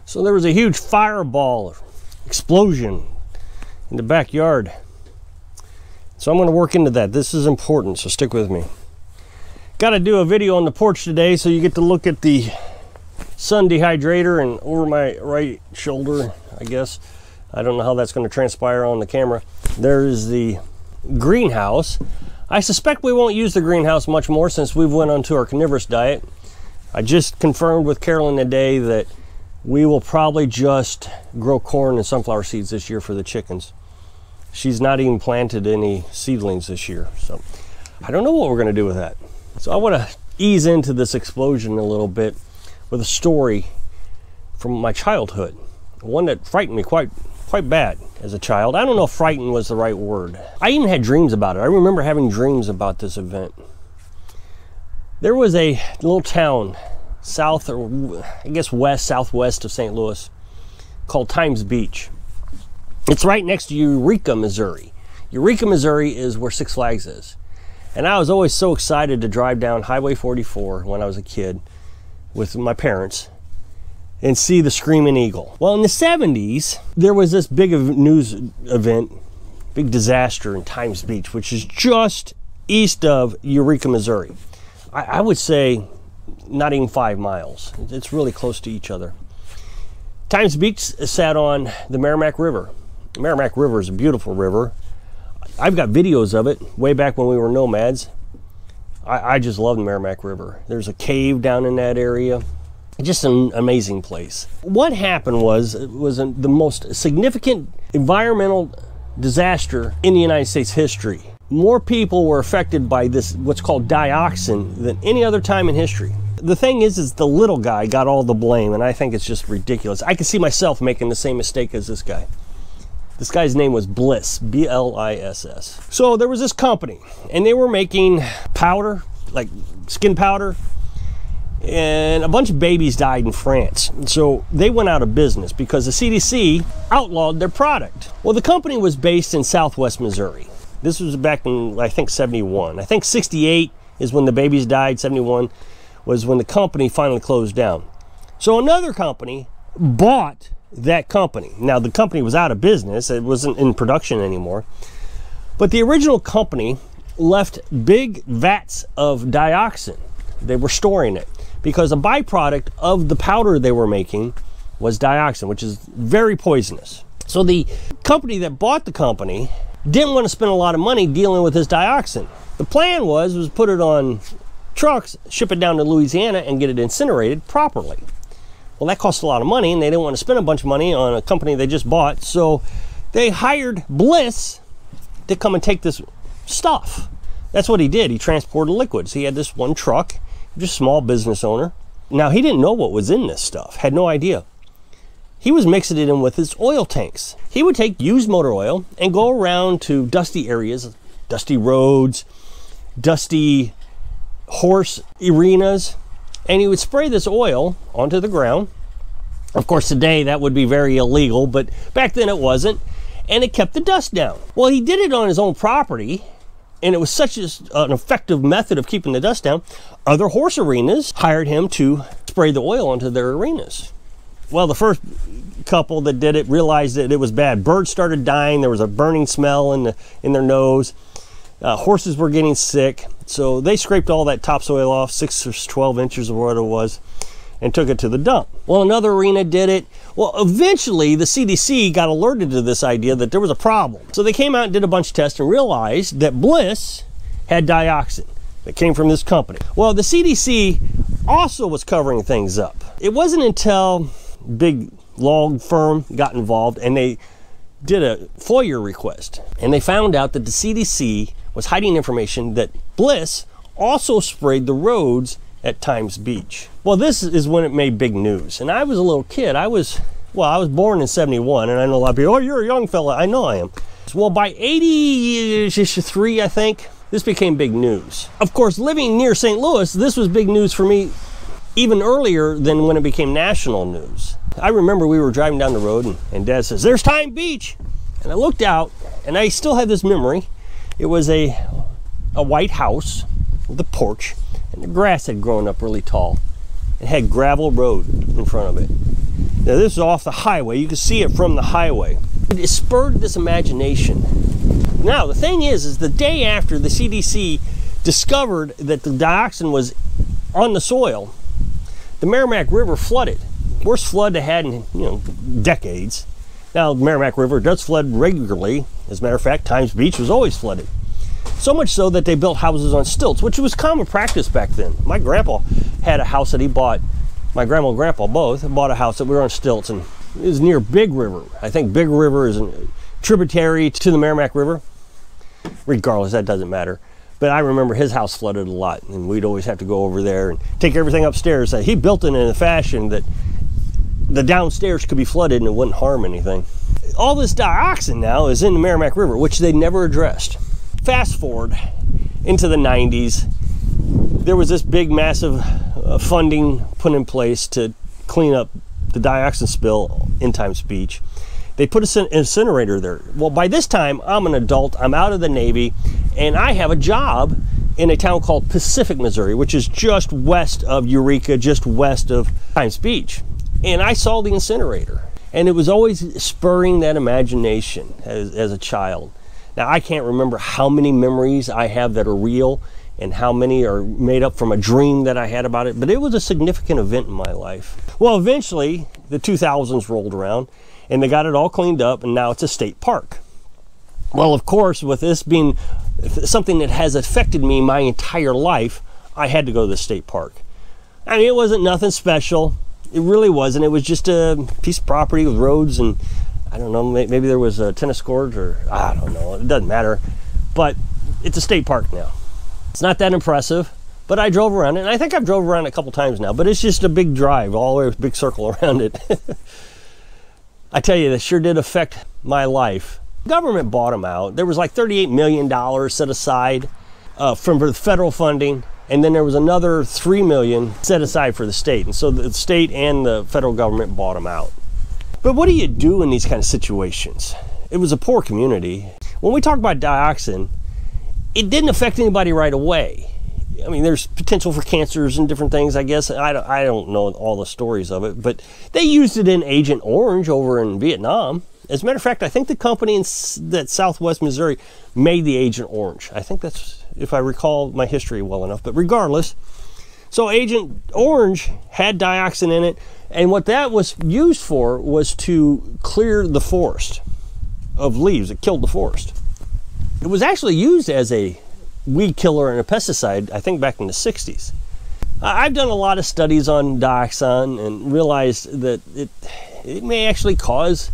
So there was a huge fireball explosion in the backyard. So I'm going to work into that. This is important, so stick with me. Got to do a video on the porch today, so you get to look at the sun dehydrator and over my right shoulder, I guess. I don't know how that's going to transpire on the camera. There's the greenhouse. I suspect we won't use the greenhouse much more since we've went onto our carnivorous diet. I just confirmed with Carolyn today that we will probably just grow corn and sunflower seeds this year for the chickens. She's not even planted any seedlings this year, so I don't know what we're going to do with that. So I want to ease into this explosion a little bit with a story from my childhood, one that frightened me quite bad as a child. I don't know if frightened was the right word. I even had dreams about it. I remember having dreams about this event. There was a little town south, or I guess southwest of St. Louis, called Times Beach. It's right next to Eureka, Missouri. Eureka, Missouri is where Six Flags is. And I was always so excited to drive down Highway 44 when I was a kid with my parents and see the Screaming Eagle. Well, in the 70s, there was this big news event, big disaster in Times Beach, which is just east of Eureka, Missouri. I would say not even 5 miles. It's really close to each other. Times Beach sat on the Merrimack River. The Merrimack River is a beautiful river. I've got videos of it way back when we were nomads. I just love the Merrimack River. There's a cave down in that area. Just an amazing place. What happened was, it was the most significant environmental disaster in the United States history. More people were affected by this, what's called dioxin, than any other time in history. The thing is the little guy got all the blame, and I think it's just ridiculous. I can see myself making the same mistake as this guy. This guy's name was Bliss, B-L-I-S-S. So there was this company, and they were making powder, like skin powder, and a bunch of babies died in France. So they went out of business because the CDC outlawed their product. Well, the company was based in southwest Missouri. This was back in, I think, 71. I think 68 is when the babies died. 71 was when the company finally closed down. So another company bought that company. Now, the company was out of business. It wasn't in production anymore. But the original company left big vats of dioxin. They were storing it because a byproduct of the powder they were making was dioxin, which is very poisonous. So the company that bought the company didn't want to spend a lot of money dealing with this dioxin. The plan was put it on trucks, ship it down to Louisiana, and get it incinerated properly. Well, that cost a lot of money, and they didn't want to spend a bunch of money on a company they just bought, so they hired Bliss to come and take this stuff. That's what he did. He transported liquids. He had this one truck, just a small business owner. Now, he didn't know what was in this stuff, had no idea. He was mixing it in with his oil tanks. He would take used motor oil and go around to dusty areas, dusty roads, dusty horse arenas, and he would spray this oil onto the ground. Of course, today that would be very illegal, but back then it wasn't, and it kept the dust down. Well, he did it on his own property, and it was such an effective method of keeping the dust down. Other horse arenas hired him to spray the oil onto their arenas. Well, the first couple that did it realized that it was bad. Birds started dying. There was a burning smell in their nose. Horses were getting sick. So they scraped all that topsoil off, 6 or 12 inches or what it was, and took it to the dump. Well, another arena did it. Well, eventually the CDC got alerted to this idea that there was a problem. So they came out and did a bunch of tests and realized that Bliss had dioxin that came from this company. Well, the CDC also was covering things up. It wasn't until big law firm got involved and they did a FOIA request, and they found out that the CDC was hiding information that Bliss also sprayed the roads at Times Beach. Well, this is when it made big news. And I was a little kid. I was born in 71, and I know a lot of people, oh, you're a young fella. I know I am. Well, by 83, I think, this became big news. Of course, living near St. Louis, this was big news for me even earlier than when it became national news. I remember we were driving down the road, and Dad says, there's Times Beach. And I looked out, and I still have this memory. It was a white house with a porch, and the grass had grown up really tall. It had gravel road in front of it. Now this is off the highway. You can see it from the highway. It spurred this imagination. Now the thing is the day after the CDC discovered that the dioxin was on the soil, the Merrimack River flooded. Worst flood they had in decades. Now the Merrimack River does flood regularly. As a matter of fact, Times Beach was always flooded. So much so that they built houses on stilts, which was common practice back then. My grandpa had a house that he bought. My grandma and grandpa both bought a house that we were on stilts, and it was near Big River. I think Big River is a tributary to the Merrimack River. Regardless, that doesn't matter. But I remember his house flooded a lot, and we'd always have to go over there and take everything upstairs. He built it in a fashion that the downstairs could be flooded and it wouldn't harm anything. All this dioxin now is in the Merrimack River, which they never addressed. Fast forward into the 90s, there was this big, massive funding put in place to clean up the dioxin spill in Times Beach. They put an incinerator there. Well, by this time, I'm an adult, I'm out of the Navy, and I have a job in a town called Pacific, Missouri, which is just west of Eureka, just west of Times Beach. And I saw the incinerator, and it was always spurring that imagination as a child. Now, I can't remember how many memories I have that are real and how many are made up from a dream that I had about it, but it was a significant event in my life. Well, eventually, the 2000s rolled around, and they got it all cleaned up, and now it's a state park. Well, of course, with this being something that has affected me my entire life, I had to go to the state park. I mean, it wasn't nothing special. It really wasn't. It was just a piece of property with roads and, I don't know, maybe there was a tennis court, or I don't know. It doesn't matter. But it's a state park now. It's not that impressive, but I drove around it, and I think I've drove around it a couple times now, but it's just a big drive all the way with a big circle around it. I tell you, that sure did affect my life. Government bought them out. There was like $38 million set aside for the federal funding, and then there was another $3 million set aside for the state. And so the state and the federal government bought them out. But what do you do in these kind of situations? It was a poor community. When we talk about dioxin, it didn't affect anybody right away. I mean, there's potential for cancers and different things, I guess. I don't know all the stories of it, but they used it in Agent Orange over in Vietnam. As a matter of fact, I think the company that Southwest Missouri made the Agent Orange. I think that's, if I recall my history well enough, but regardless. So Agent Orange had dioxin in it, and what that was used for was to clear the forest of leaves. It killed the forest. It was actually used as a weed killer and a pesticide, I think back in the 60s. I've done a lot of studies on dioxin and realized that it may actually cause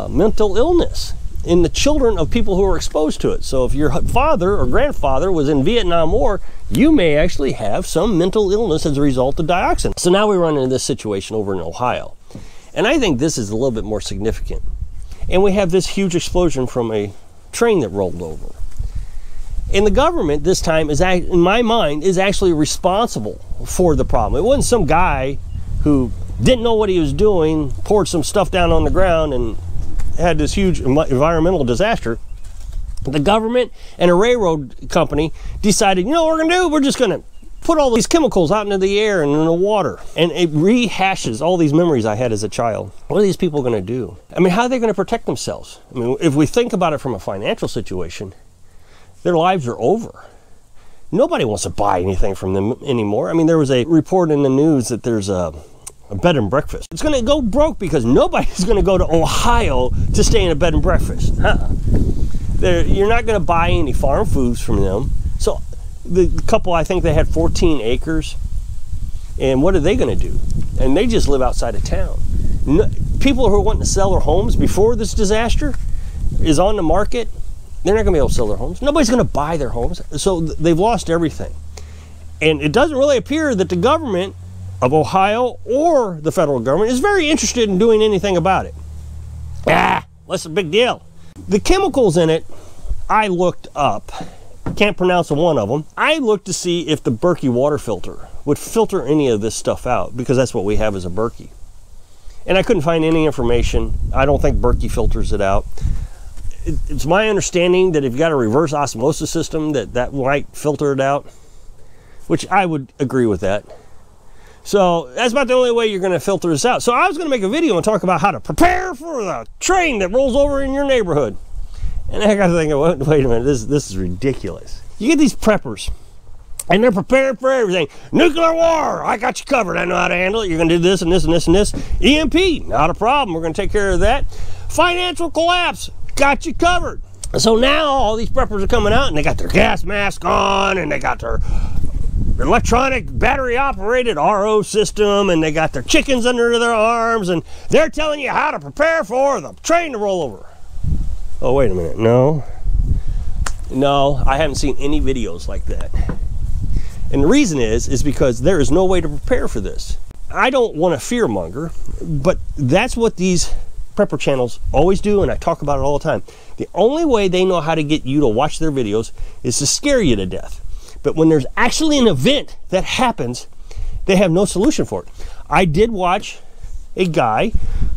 mental illness in the children of people who are exposed to it. So if your father or grandfather was in Vietnam War, you may actually have some mental illness as a result of dioxin. So now we run into this situation over in Ohio. And I think this is a little bit more significant. And we have this huge explosion from a train that rolled over. And the government this time, in my mind, is actually responsible for the problem. It wasn't some guy who didn't know what he was doing, poured some stuff down on the ground, and had this huge environmental disaster. The government and a railroad company decided, you know what we're going to do? We're just going to put all these chemicals out into the air and in the water. And it rehashes all these memories I had as a child. What are these people going to do? I mean, how are they going to protect themselves? I mean, if we think about it from a financial situation, their lives are over. Nobody wants to buy anything from them anymore. I mean, there was a report in the news that there's a bed and breakfast. It's going to go broke because nobody's going to go to Ohio to stay in a bed and breakfast. You're not going to buy any farm foods from them. So the couple, I think they had 14 acres. And what are they going to do? And they just live outside of town. People who are wanting to sell their homes before this disaster is on the market, they're not going to be able to sell their homes. Nobody's going to buy their homes. So they've lost everything. And it doesn't really appear that the government of Ohio or the federal government is very interested in doing anything about it. What's the big deal? The chemicals in it, I looked up. Can't pronounce one of them. I looked to see if the Berkey water filter would filter any of this stuff out, because that's what we have as a Berkey. And I couldn't find any information. I don't think Berkey filters it out. It's my understanding that if you've got a reverse osmosis system, that might filter it out, which I would agree with that. So that's about the only way you're going to filter this out. So I was going to make a video and talk about how to prepare for the train that rolls over in your neighborhood. And I got to think, wait a minute, this is ridiculous. You get these preppers, and they're prepared for everything. Nuclear war, I got you covered. I know how to handle it. You're going to do this and this and this and this. EMP, not a problem. We're going to take care of that. Financial collapse, got you covered. So now all these preppers are coming out, and they got their gas mask on, and they got their electronic battery operated RO system, and they got their chickens under their arms, and they're telling you how to prepare for the train to roll over. Oh, wait a minute. No, I haven't seen any videos like that. And the reason is because there is no way to prepare for this. I don't want to fearmonger, but that's what these prepper channels always do, and I talk about it all the time. The only way they know how to get you to watch their videos is to scare you to death. But when there's actually an event that happens, they have no solution for it. I did watch a guy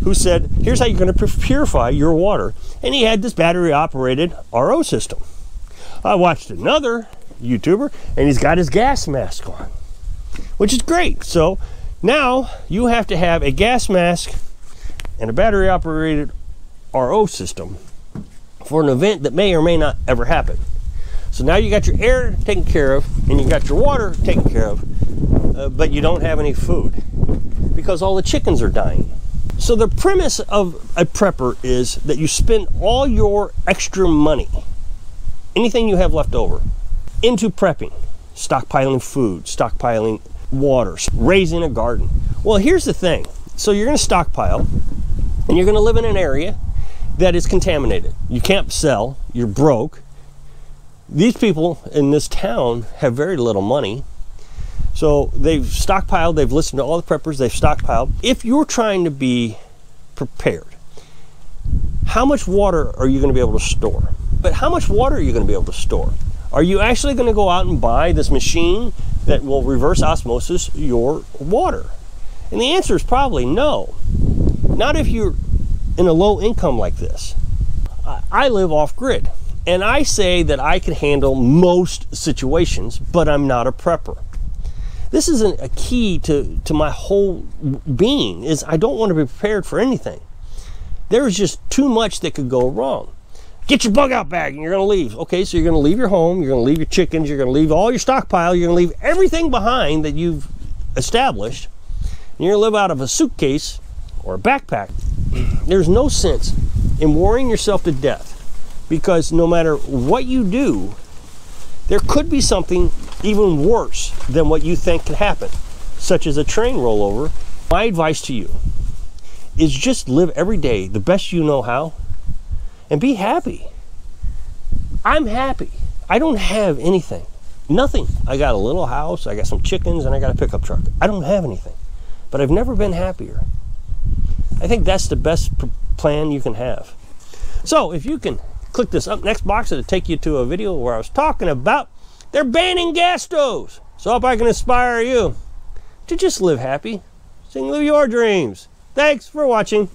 who said, here's how you're going to purify your water. And he had this battery operated RO system. I watched another YouTuber, and he's got his gas mask on, which is great. So now you have to have a gas mask and a battery operated RO system for an event that may or may not ever happen. So now you got your air taken care of, and you got your water taken care of, but you don't have any food because all the chickens are dying. So the premise of a prepper is that you spend all your extra money, anything you have left over, into prepping, stockpiling food, stockpiling water, raising a garden. Well, here's the thing. So you're going to stockpile, and you're going to live in an area that is contaminated. You can't sell, you're broke. These people in this town have very little money. So they've stockpiled, they've listened to all the preppers, they've stockpiled. If you're trying to be prepared, how much water are you going to be able to store? But how much water are you going to be able to store? Are you actually going to go out and buy this machine that will reverse osmosis your water? And the answer is probably no. Not if you're in a low income like this. I live off grid, and I say that I can handle most situations, but I'm not a prepper. This is a key to my whole being, is I don't want to be prepared for anything. There is just too much that could go wrong. Get your bug out bag and you're going to leave. Okay, so you're going to leave your home, you're going to leave your chickens, you're going to leave all your stockpile, you're going to leave everything behind that you've established, and you're going to live out of a suitcase or a backpack. There's no sense in worrying yourself to death, because no matter what you do, there could be something even worse than what you think could happen, such as a train rollover. My advice to you is just live every day the best you know how and be happy. I'm happy. I don't have anything. Nothing. I got a little house, I got some chickens, and I got a pickup truck. I don't have anything, but I've never been happier. I think that's the best plan you can have. So if you can click this up next box, it'll take you to a video where I was talking about they're banning gas stoves. So if I can inspire you to just live happy, so you can live your dreams. Thanks for watching.